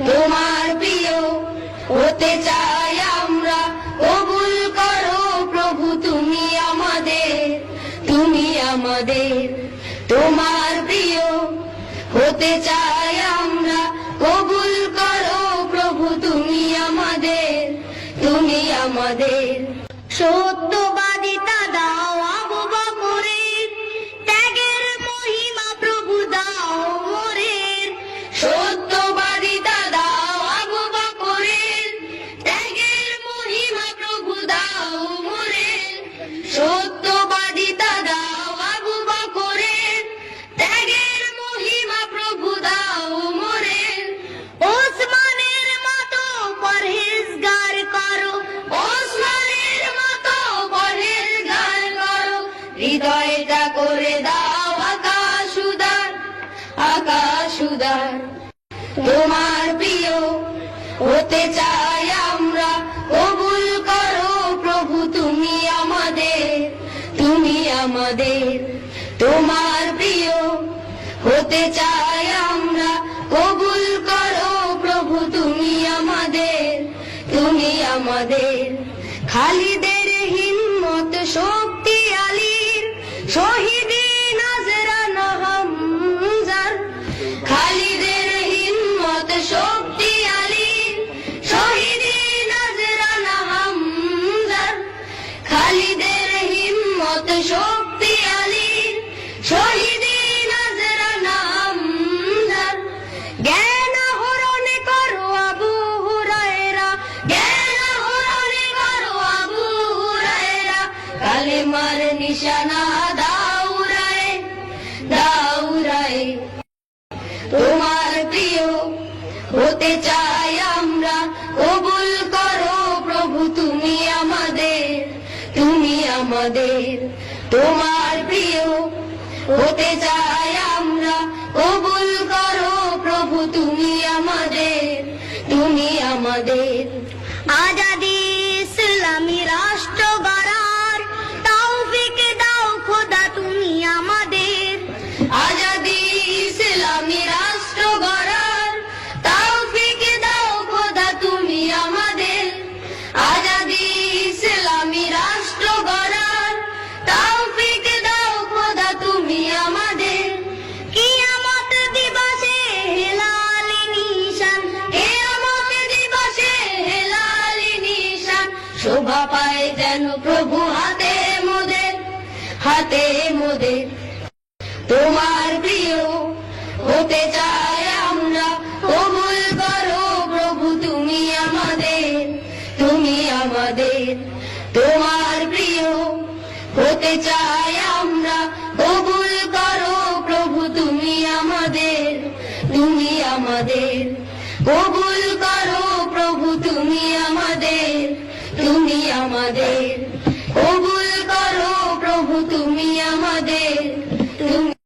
তোমার প্রিয় হতে চাই আমরা, কবুল করো প্রভু তুমি আমাদের, তুমি আমাদের। তোমার প্রিয় হতে চাই আমরা, কবুল করো প্রভু তুমি আমাদের, তুমি আমাদের। সত্যবাদিতা দাও আবু বকরের, ত্যাগের মহিমা প্রভু দাও মোরের। সত্যবাদিতা দাও আবু বকরের, ত্যাগের মহিমা প্রভু দাও মোরের। সত্যবাদিতা দাও আবু বকরের, ত্যাগের মহিমা প্রভু দাও মোরের। ওসমানের মতো পরহেজগার করো, ওসমানের মতো পরহেজগার করো। হৃদয়টা করে দাও আকাশ উদার, আকাশ উদার। তোমার প্রিয় হতে চাই আমরা, কবুল করো প্রভু তুমি আমাদের, তুমি আমাদের। তোমার প্রিয় হতে চাই আমরা, কবুল করো প্রভু তুমি আমাদের, তুমি আমাদের। খালিদের হিম্মত শক্তি আলীর, শহীদে নজরান হামজার। খালিদের হিম্মত শক্তি আলীর, শহীদে নজরান হামজার। খালিদের হিম্মত শক্তি আলীর, শহীদে নজরান হামজার। জ্ঞান আহরণ করো আবু হুরায়রা, জ্ঞান আহরণ করো আবু হুরায়রা। কালেমার নিশানা দাউরায়, দাউরায়। তোমার প্রিয় হতে চাই আমরা, কবুল করো প্রভু তুমি আমাদের, তুমি আমাদের। তোমার প্রিয় হতে চাই আমরা, কবুল করো প্রভু তুমি আমাদের, তুমি আমাদের। আজাদি ইসলামী রাষ্ট্র গড়ার তৌফিক দাও খোদা তুমি আমাদের। আজাদি ইসলামী রাষ্ট্র গড়ার তৌফিক দাও খোদা তুমি আমাদের। আজাদি ইসলামী রাষ্ট্র গড়ার তৌফিক দাও খোদা তুমি আমাদের। কিয়ামত দিবসে হেলালি নিশান, কিয়ামত দিবসে হেলালি নিশান। শোভা পায় যেন প্রভু হাতে মোদের, হাতে মোদের। তোমার প্রিয় হতে চাই আমরা, কবুল করো প্রভু তুমি আমাদের, তুমি আমাদের। তোমার প্রিয় হতে চাই আমরা, কবুল করো প্রভু তুমি আমাদের, তুমি আমাদের। কবুল করো প্রভু তুমি আমাদের, তুমি আমাদের।